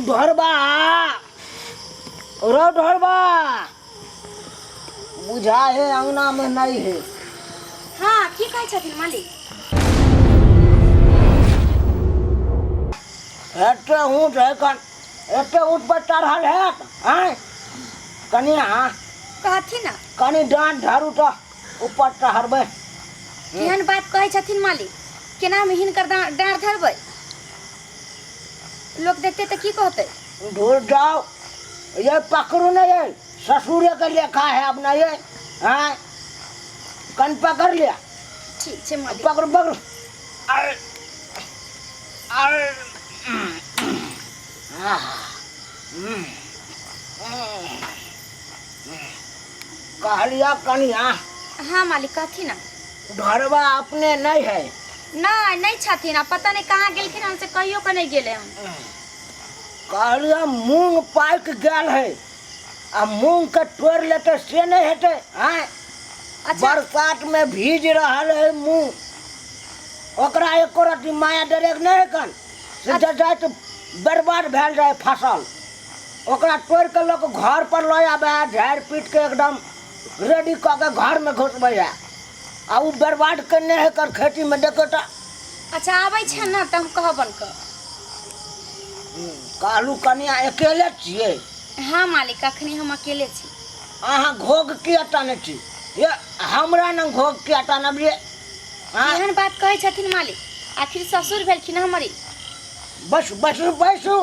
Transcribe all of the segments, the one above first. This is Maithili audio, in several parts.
ढोरबा रो ढोरबा बुझा है अंगना में नहीं है। हाँ की कहै छथिन मालिक? एते ऊँट है कन एते ऊँट पर चढ़ल है हैं कनिया कहथिन ना कनी डांट झाड़ू तो ऊपर चढ़बै। केहन बात कहै छथिन मालिक? केना में हिनकर डाँड़ धरबै? लोग देखते तो की कहते? ढूंढ जाओ ये पकड़ू न ये ससुरे के लेखा है अपना ये हैं कन पकड़ लिया। ठीक है मालिक। पकड़ पकड़ अरे अरे कहलिया कनिया हाँ मालिक कहथिन ना घरवा अपने नहीं है। नहीं छथिन आ पता नहीं कहाँ गेलखिन हमसे कहियो के नहीं गेले हम। कहलिया मूंग पाक गेल है आ मूंग के तोड़ लेते से नहीं हेते हैं। अच्छा बरसात में भीज रहल है मूंग ओकरा एको रत्ती माया डरेक नहीं कन से जाए तो बर्बाद भेल जाए फसल। ओकरा तोड़ के लोग घर पर ले आबे झाड़ पीट के एकदम रेडी कऽ के घर में घुसबै है आ उ बर्बाद करने है कर खेती में देखो तो। अच्छा आबै छै ना त हम कहबन क। कहलू कनिया अकेले छियै? हाँ मालिक अखनी हम अकेले छी। अहाँ घोग किया टाने छी ये हमरा न घोग किया टानबिए? एहन बात कहै छथिन मालिक? आखिर ससुर भेलखिन हमरी। बस बसू बैसू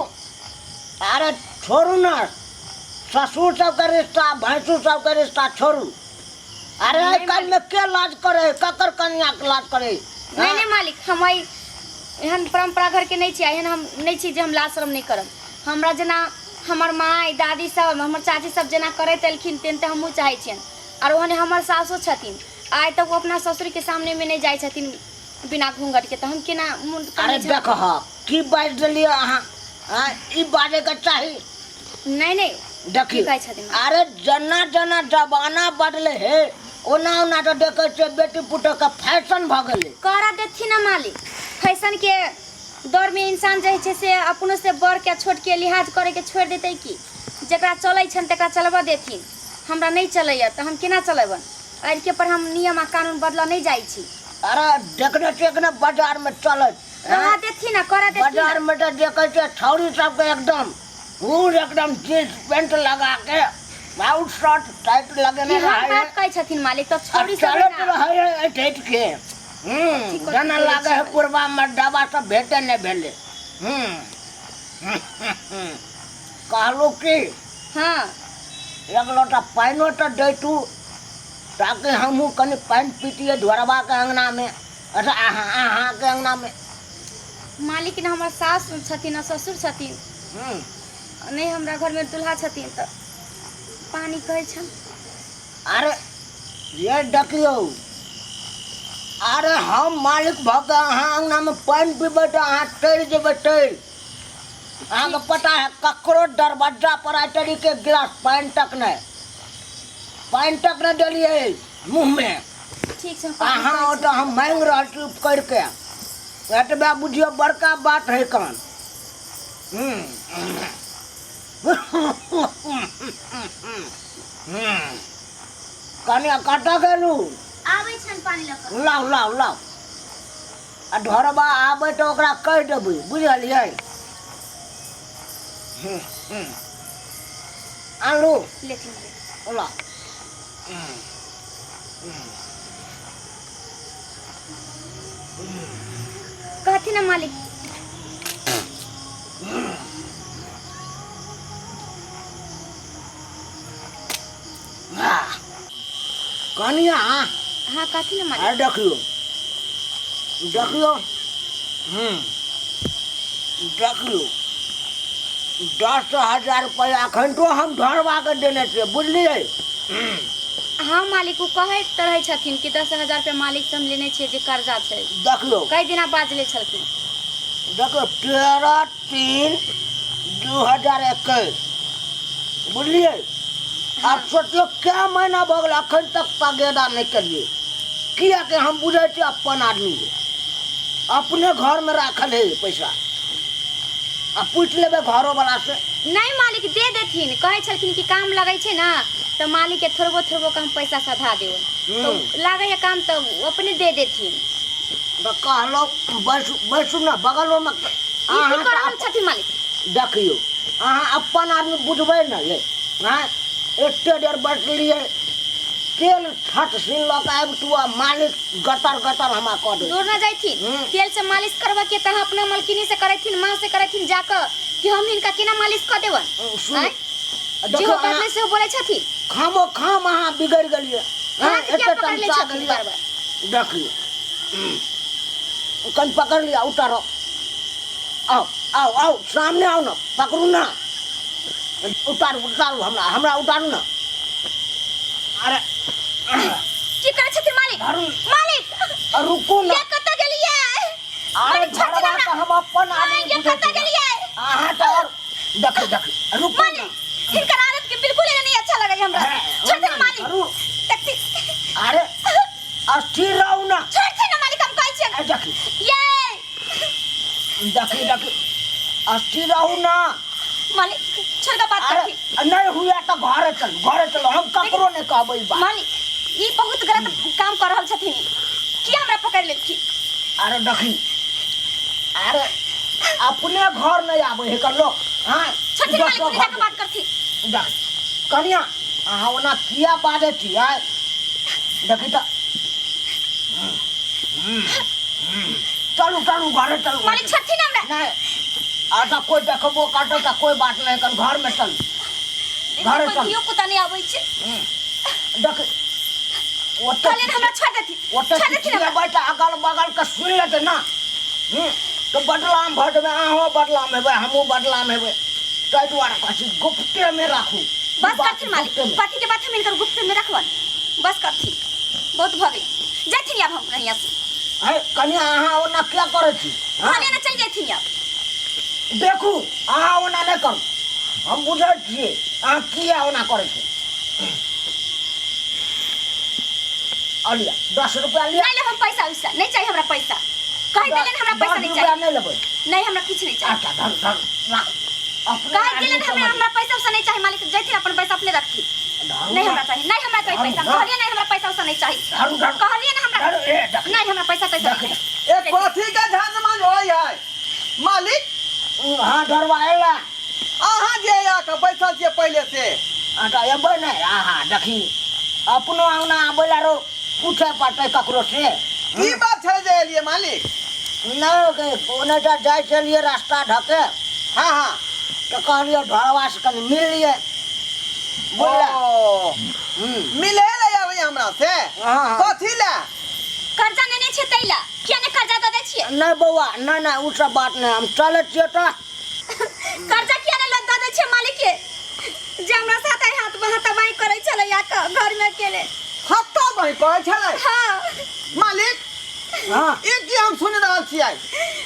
अरे छोड़ू ना ससुर सबके रिश्ता भैंसू सबके रिश्ता छोड़ू। अरे नहीं कल में के लाज करे ककर कन्या के लाज करे? नहीं मालिक हम एहन परंपरा घर के नहीं छी। एहन हम नहीं छी जे हम लाज शरम नहीं करब। हमरा जना हमर माँ दादी सब हमर चाची सब जना करैत एलखिन तेनते हमहूँ चाहै छियनि। और ओहने हमर सासो छथिन आइ तक वो अपना ससुर के सामने में नहीं जाइ छथिन बिना घूंघट के तो हम केना मुंह अरे देख की बाज देलिए अहाँ ई बाजे के चाही नहीं देखिए। कहै छथिन अरे जना जना जमाना बदले है ओना ओना तो देखे छे बेटी पुतो का फैशन भ गेले। करा देथिन ना मालिक। फैशन के दौर में इंसान जे छै से अपनों से बड़ के छोट के लिहाज करे के छोड़ देते की जकरा चलै छन तकरा चलबा देथिन। हमरा नहीं चलैया तो हम केना चलेबन? आज के पर हम नियम आ कानून बदला नहीं जाइ छी। अरे देखने चेकने बाजार में चलत कहा देथिन ना करा देथिन बाजार में तो देखे छे छौरी सब के एकदम पूरा एकदम जींस पैंट लगा के आउट शर्ट टाइट लगने ना रहे बात कहै छथिन मालिक तो छोड़ी सब चलत रहे टाइट के जना लागे है पूर्वा में दवा सब भेटे नहीं भेले। कहलू की हाँ एक लोटा पानो तो दैतू ताकि हमहू कनी पानी पीतिए ढोरबा के अंगना में। अच्छा अहाँ के अंगना में मालिक ने हमर सास छथिन ससुर छथिन नहीं हमरा घर में दूल्हा छथिन तो पानी कहै छन। अरे ये देखियो अरे हम मालिक भग अहाँ अंगना में पानी पीबे तो अहाँ तर जेबे तर। अहाँ के पता है ककरो दरवाजा पर आई तरी के गिलास पानी तक नहीं डलिए मुंह में। ठीक छै अहाँ तो हम मांग रहल छी कर के एतबा बुझियो बड़का बात है कान। कनिया कटा गेलू आबै छन पानी लक लाओ लाओ लाओ आ ढोरबा आबै तो ओकरा कह देबै बुझलियै। आलू लेथिन ला कहथिन ना मालिक कनिया हाँ कहथिन ना मालिक। अरे देखियो देखियो देखियो 10,000 रुपया अखन तो हम ढोरबा के देने छियै बुझलियै। हाँ मालिक वो कहैत रहे छथिन कि 10,000 रुपया मालिक से हम लेने छियै जे कर्जा छै। देखियो कई दिना बाजले छलखिन। देखो 13/3/2021 बुझलिए। आप सोचियो क्या महीना भगल अखन तक तगेदा नहीं करिए किया कि हम बुझे छे अपन आदमी अपने घर में रखल है पैसा आ पूछ लेबे घरो वाला से। नहीं मालिक दे देथिन, कहे छलखिन कि काम लगै छै ना तो मालिक के थोड़बो थोड़बो कम पैसा सधा देवन, तो लागे है काम तो वो अपने दे देथिन। तो कहलो बैसू ना बगलो में। ई की कर रहल छथिन मालिक? देखियो अहाँ अपन आदमी बुझबै ना ये, हाँ एते देर बैठलिए तेल छट सीन लक आब तू मालिक गतर गतर हमा कह दे। दूर ना जाइथिन, तेल से मालिश करबा के तह अपना मलकिनी से करैथिन, मां से करैथिन जाकर कि हम इनका केना मालिश क देवन। सुन जे हो बात से बोले छथिन खामो खाम अहाँ बिगड़ गेलिए। हां क्या पकड़ ले छथिन बार-बार। देखियो कन पकड़ लिया, उतारो, आओ आओ आओ सामने आओ ना, पकड़ू ना, उतारू उतारू हमरा उतारू ना। अरे की करे छथिन मालिक? मालिक रुकू ना, ये कत गेलिए? अरे झड़वा तो हम अपन आदमी ये कत गेलिए? अहाँ तो और देख देख रुकू ना। मालिक इनका आदत के बिल्कुल नहीं अच्छा लगे हमरा। छोड़ दे मालिक, देखती। अरे अस्थिर रहू ना, छोड़ दे ना मालिक, हम कहै छी। देख ये देख अस्थिर रहू ना मालिक, छोड़ का बात करती। नहीं हुआ तो घरे चलो, हम ककरो नहीं कहबै बात। मालिक ई बहुत गलत काम कर रहल छथिन, की हमरा पकड़ लेथिन। अरे देखी, अरे अपने घर नहीं आवे है कर लोग। हां छथिन मालिक पूजा के बात करती। देख कनिया अहाँ ओना किया बाजे छी आय देखी तो चलू चलू घरे चलू। मालिक छथिन हमरा नहीं आटा कोई देखबो काटो तो कोई बात नहीं, कर घर में चल, घरे चल। कोई पता नहीं आबै छै। देख ओते चले हमरा छोड़ देती, ओते छोड़ देती ना। बैठा अगल बगल के सुन लेते ना, तो बदलाम भट में अहो बदलाम हेबे, हमहू बदलाम हेबे, तै दुआरे कहै गुप्ते में राखू। बस करथिन मालिक, पति के बात हम इनकर गुप्त में रखवन, बस करथिन, बहुत भगे जथिन अब हम यहाँ से। है कनिया अहाँ ओना क्या करे छी? खाली ना चल जथिन अब। देखू अहाँ ओना नहीं करू, हम बुझै छियै अहाँ किया ओना करे छी। अलिया 10 रुपया लिया। नहीं ले हम पैसा वैसा नहीं चाहिए हमरा पैसा, कह देलन हमरा पैसा नहीं चाहिए। नहीं लेबै, नहीं हमरा कुछ नहीं चाहिए। अच्छा धर धर राख, अपने कह देलन हमरा पैसा वैसा नहीं चाहिए। मालिक जथिन अपन पैसा अपने रखी, नहीं हमरा चाहिए, नहीं हमरा चाहिए पैसा। कहलिए नहीं हमरा पैसा वैसा नहीं चाहिए, कहलिए ना हमरा नहीं हमरा पैसा पैसा नहीं। ए कथी का ध्यान मान होय है मालिक? हाँ धरवाएला अहाँ जे या के पैसा जे पहले से आटा एबै नहीं। हाँ देखी अपनो आउना आबेला रो पूछे पड़ते ककरो से। की बात छले जे एलिए मालिक? नहीं के ओने जा जाय चलिए रास्ता ढके, हाँ हाँ तो कहलिए ढड़वा से कनी मिल लिए बोला। मिले ले आवे हमरा से। हाँ। कथी ला? कर्जा नेने छै तैला, किया ने कर्जा दे दै छियै? नहीं बउआ नहीं उ सब बात नहीं, हम चले छिए तो कर्जा किया ने लद दे छियै मालिक के? जे हमरा साथ हाथ बाई करे छले या घर में अकेले। हत्ता भाई कहै छले? हां मालिक हाँ एक की हम सुन रहल छियै,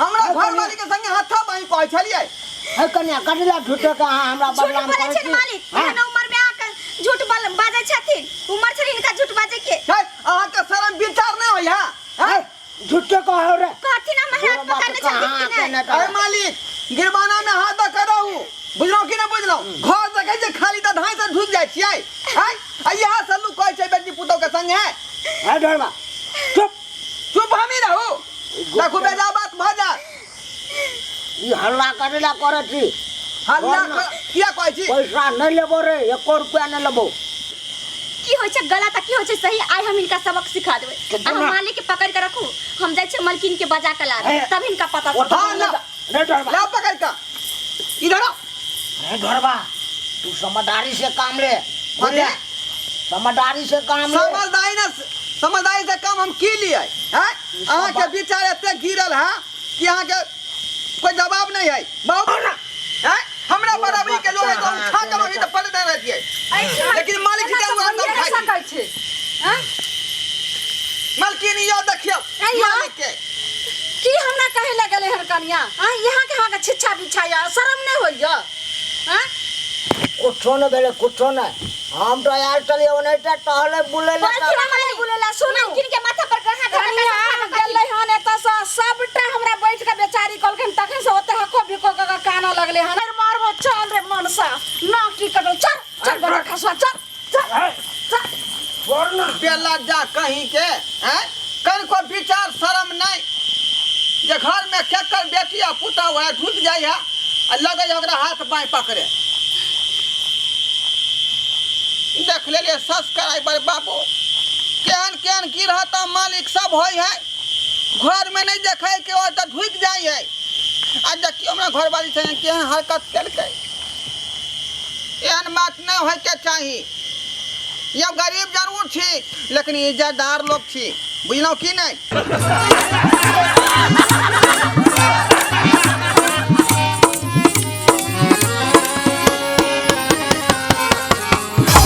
हमरा घर वाली के संगे हत्ता भाई कहै छलिए। है कन्या कटला झूठे का हमरा झूठ बदनाम बोले करे छै छी। मालिक, एहन उम्र में आके झूठ बाजै छथिन, उम्र छै इनका झूठ बाजै के। है अहाँ के शर्म विचार नहीं होय है? है झूठे कहो रे कहथिन हम हाथ पकड़ने छथिन कि अरे मालिक गिरबाना में हाथ द करहु, बुझलो कि नहीं बुझलो? घर देखे जे खाली त धाय से ढुक जाय छियै। है आ यहाँ से लू कहै छै बेटी पुतौ के संग है ढड़वा चुप चुप हमी रहू, देखू बेजा बात भ जा। ई हल्ला करेला करे छी। हल्ला किया कहै छी? पैसा नहीं लेबो रे, 1 रुपया नहीं लेबो। की होय छै गलत आ की होय छै सही, आई हम इनका सबक सिखा देबै। हम मालिक के पकड़ के रखू, हम जाय छै मलकिन के बजा के लाबे, तब इनका पता चलत। नहीं ढड़वा ला पकड़ का इधर आओ। नहीं ढड़वा तू समझदारी से काम ले, बोले समझदारी से काम ले। समझदारी से काम हम की लिए हैं? अहाँ के विचार एते गिरल है कि अहाँ के कोई जवाब नहीं है। बाबू ना हैं हमरा बराबरी के लोग है तो हम खा के अभी तो पड़े नहीं रहती है, लेकिन मालिक के अंदर खाई छै। हां मालकिन यो देखियो मालिक के की हमरा कहे लगले हर कनिया। हां यहां के हां के छिछा बिछाया शर्म नहीं होइया? हां कुछो न भेले कुछो न, हम तो यार चलिए ओनेटा टहले बुले ले बोलेला सुनो मलकिन के माथा पर कहां कनिया गेलै हन एत से सबटा हमरा बैठ के बेचारी कहलखिन तखन से ओते हको भिको के काना लगले हन मारबो चल रे मनसा ना की करो चल चल बड़ा खसवा चल चल चल बेला जा कहीं के हैं कन को विचार शर्म नहीं जे घर में केकर बेटी आ पुता हुआ ढुक जाय है आ लगे ओकरा हाथ बाएं पकड़े देख ले सस कराई बड़ बाबू केहन केहन की रहता मालिक सब होय है घर में नहीं देखे के ओ त ढुक जाय है आ देखियो हमरा घर वाली से केहन हरकत केलकै एहन बात नहीं होय के चाहिए ये गरीब जरूर छी लेकिन इज्जतदार लोग छी बुझलौ की नहीं